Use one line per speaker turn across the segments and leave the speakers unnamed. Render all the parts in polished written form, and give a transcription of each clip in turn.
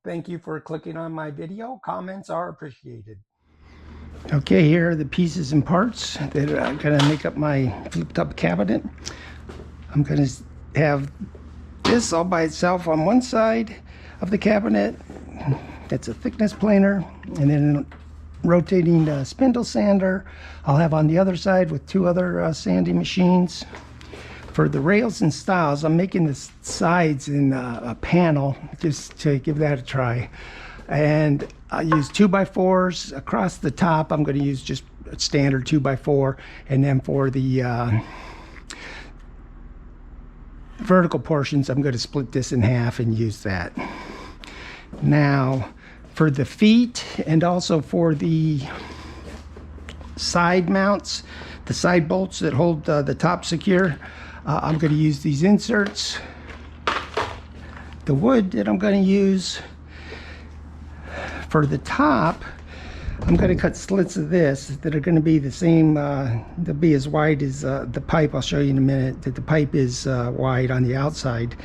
Thank you for clicking on my video. Comments are appreciated. Okay, here are the pieces and parts that are going to make up my flip-top cabinet. I'm going to have this all by itself on one side of the cabinet. That's a thickness planer, and then rotating spindle sander I'll have on the other side with two other sanding machines. For the rails and stiles, I'm making the sides in a panel just to give that a try. And I use 2x4s across the top. I'm going to use just a standard 2x4. And then for the vertical portions, I'm going to split this in half and use that. Now, for the feet and also for the side mounts, the side bolts that hold the top secure, I'm going to use these inserts. The wood that I'm going to use for the top, I'm going to cut slits of this that are going to be the same, they'll be as wide as the pipe. I'll show you in a minute that the pipe is wide on the outside.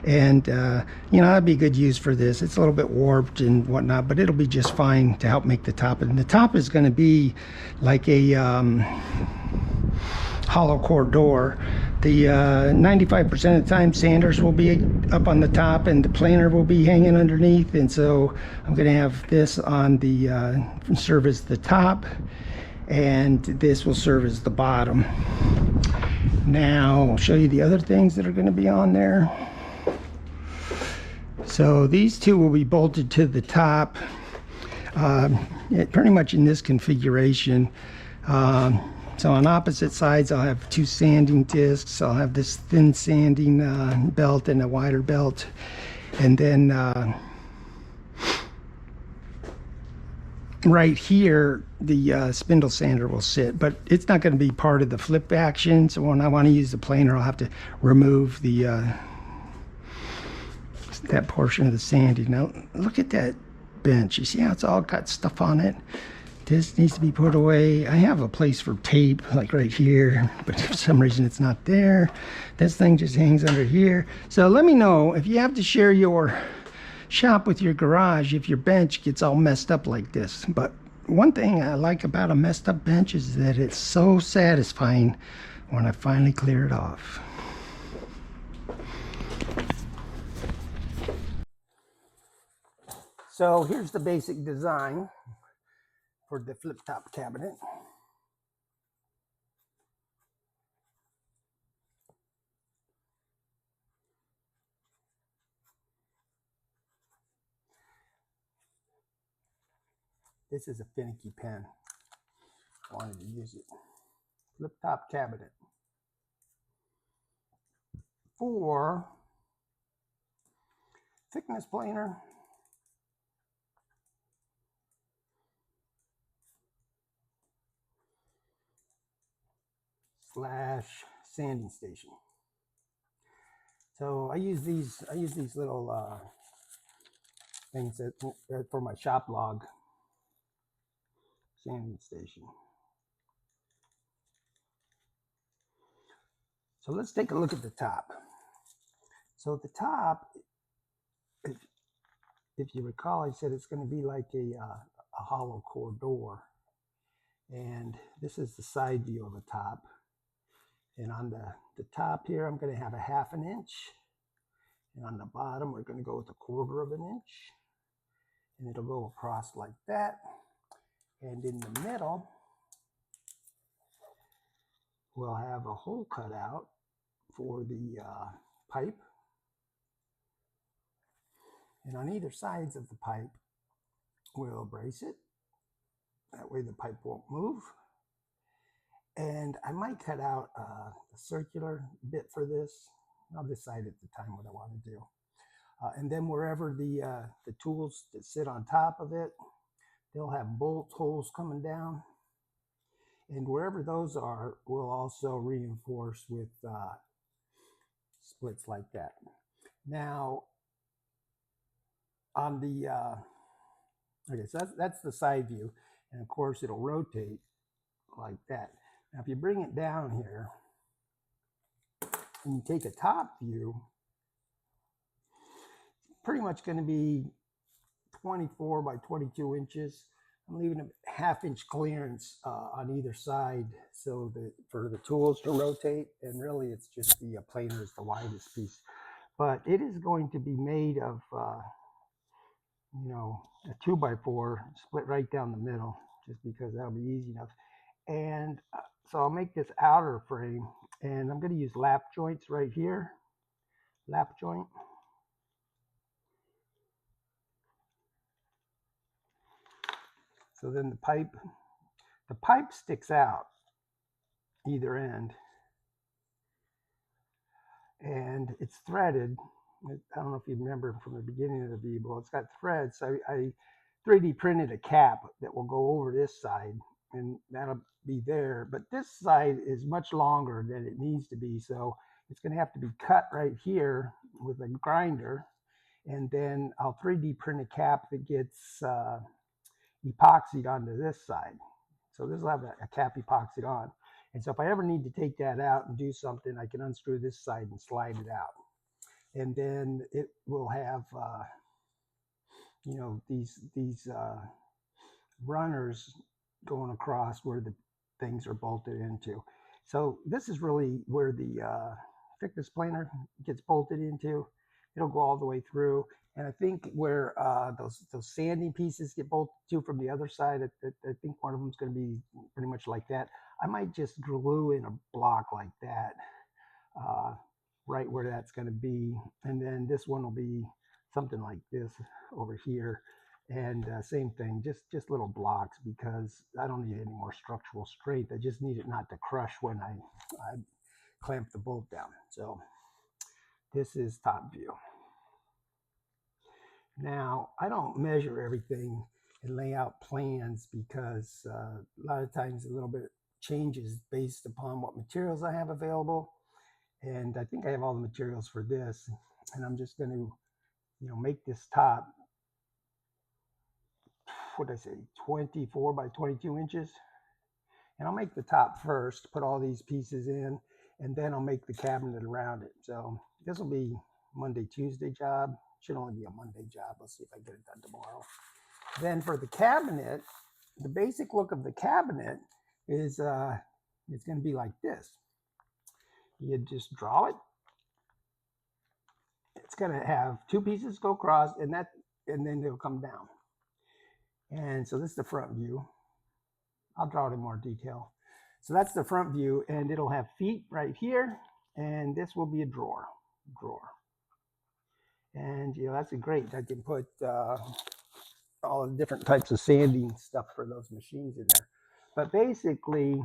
And, you know, that'd be good use for this. It's a little bit warped and whatnot, but it'll be just fine to help make the top. And the top is going to be like a hollow core door. The 95% of the time sanders will be up on the top and the planer will be hanging underneath, and so I'm going to have this on the serve as the top, and this will serve as the bottom. Now I'll show you the other things that are going to be on there. So these two will be bolted to the top, pretty much in this configuration. So on opposite sides, I'll have two sanding discs. I'll have this thin sanding belt and a wider belt. And then right here, the spindle sander will sit. But it's not going to be part of the flip action. So when I want to use the planer, I'll have to remove the that portion of the sanding. Now, look at that bench. You see how it's all got stuff on it? This needs to be put away. I have a place for tape, like right here, but for some reason it's not there. This thing just hangs under here. So let me know if you have to share your shop with your garage if your bench gets all messed up like this. But one thing I like about a messed up bench is that it's so satisfying when I finally clear it off. So here's the basic design for the flip-top cabinet. This is a finicky pen. I wanted to use it. Flip-top cabinet. For thickness planer, slash sanding station. So I use these little things that for my shop log sanding station. So let's take a look at the top. So at the top, if you recall, I said it's going to be like a hollow core door, and this is the side view of the top. And on the top here, I'm going to have a 1/2 inch. And on the bottom, we're going to go with 1/4 inch. And it'll go across like that. And in the middle, we'll have a hole cut out for the pipe. And on either sides of the pipe, we'll brace it. That way the pipe won't move. And I might cut out a circular bit for this. I'll decide at the time what I want to do. And then wherever the tools that sit on top of it, they'll have bolt holes coming down. And wherever those are, we'll also reinforce with splits like that. Now, on the, okay, so that's the side view. And of course, it'll rotate like that. Now, if you bring it down here and you take a top view, pretty much going to be 24 by 22 inches. I'm leaving a half-inch clearance on either side so that for the tools to rotate, and really it's just the planer is the widest piece. But it is going to be made of, a 2x4 split right down the middle, just because that'll be easy enough. And so I'll make this outer frame, and I'm going to use lap joints right here, lap joint. So then the pipe sticks out either end, and it's threaded. I don't know if you remember from the beginning of the Weebill, it's got threads. So I 3D printed a cap that will go over this side, and that'll be there. But this side is much longer than it needs to be, so it's going to have to be cut right here with a grinder, and then I'll 3D print a cap that gets epoxied onto this side. So this will have a cap epoxied on. And so if I ever need to take that out and do something, I can unscrew this side and slide it out. And then it will have, these runners going across where the things are bolted into. So this is really where the thickness planer gets bolted into. It'll go all the way through. And I think where those sanding pieces get bolted to from the other side, I think one of them is going to be pretty much like that. I might just glue in a block like that, right where that's going to be. And then this one will be something like this over here. And same thing, just little blocks, because I don't need any more structural strength. I just need it not to crush when I clamp the bolt down. So this is top view. Now, I don't measure everything and lay out plans because a lot of times a little bit changes based upon what materials I have available. And I think I have all the materials for this. And I'm just going to, make this top, what did I say, 24 by 22 inches. And I'll make the top first, put all these pieces in, and then I'll make the cabinet around it. So this will be Monday, Tuesday job. Should only be a Monday job. Let's see if I get it done tomorrow. Then for the cabinet, the basic look of the cabinet is it's going to be like this. You just draw it. It's going to have two pieces go across, and then it'll come down. And so this is the front view. I'll draw it in more detail. So that's the front view, and it'll have feet right here, and this will be a drawer. And that's great. I can put all the different types of sanding stuff for those machines in there. But basically,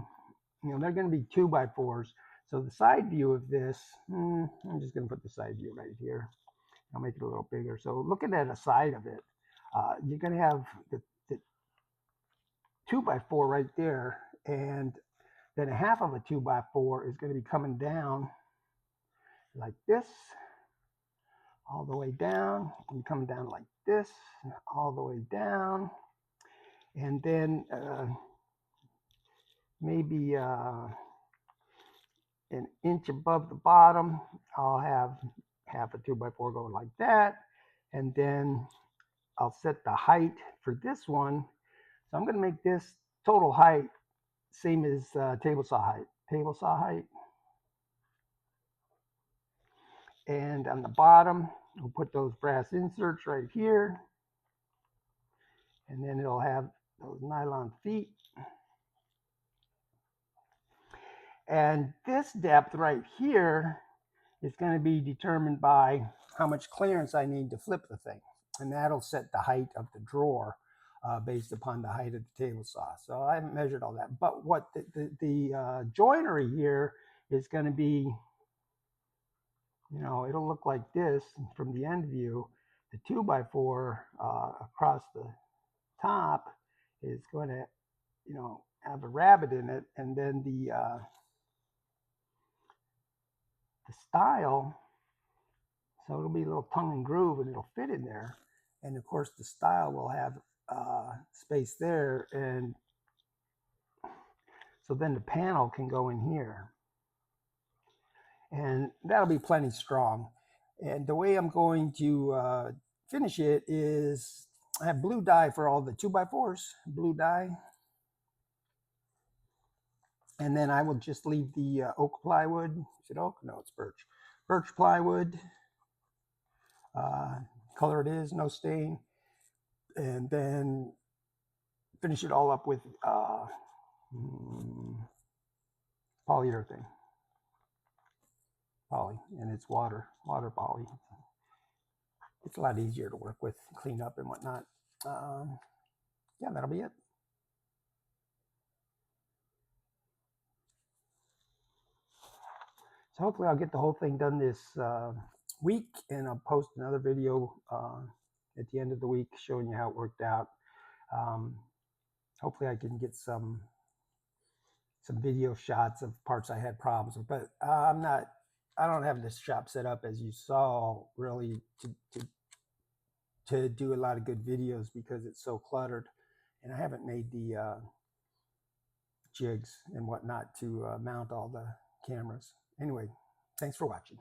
they're going to be 2x4s. So the side view of this, I'm just going to put the side view right here. I'll make it a little bigger. So looking at a side of it, you're going to have the 2x4 right there, and then a half of a 2x4 is going to be coming down like this, all the way down, and coming down like this, all the way down, and then maybe an inch above the bottom, I'll have half a 2x4 going like that, and then I'll set the height for this one. So I'm going to make this total height same as table saw height. And on the bottom, we'll put those brass inserts right here. And then it'll have those nylon feet. And this depth right here is going to be determined by how much clearance I need to flip the thing. And that'll set the height of the drawer based upon the height of the table saw. So I haven't measured all that. But what the joinery here is going to be, it'll look like this from the end view. The 2x4 across the top is going to, have a rabbet in it, and then the style, so it'll be a little tongue and groove, and it'll fit in there. And of course, the style will have space there, and so then the panel can go in here, and that'll be plenty strong. And the way I'm going to finish it is I have blue dye for all the 2x4s, blue dye. And then I will just leave the oak plywood. Is it oak? No, it's birch. Birch plywood. Color it is, no stain. And then finish it all up with polyurethane. Poly, and it's water poly. It's a lot easier to work with, clean up and whatnot. Yeah, that'll be it. So hopefully I'll get the whole thing done this week, and I'll post another video at the end of the week showing you how it worked out. Hopefully I can get some video shots of parts I had problems with, but I don't have this shop set up, as you saw, really to do a lot of good videos because it's so cluttered, and I haven't made the jigs and whatnot to mount all the cameras. Anyway, thanks for watching.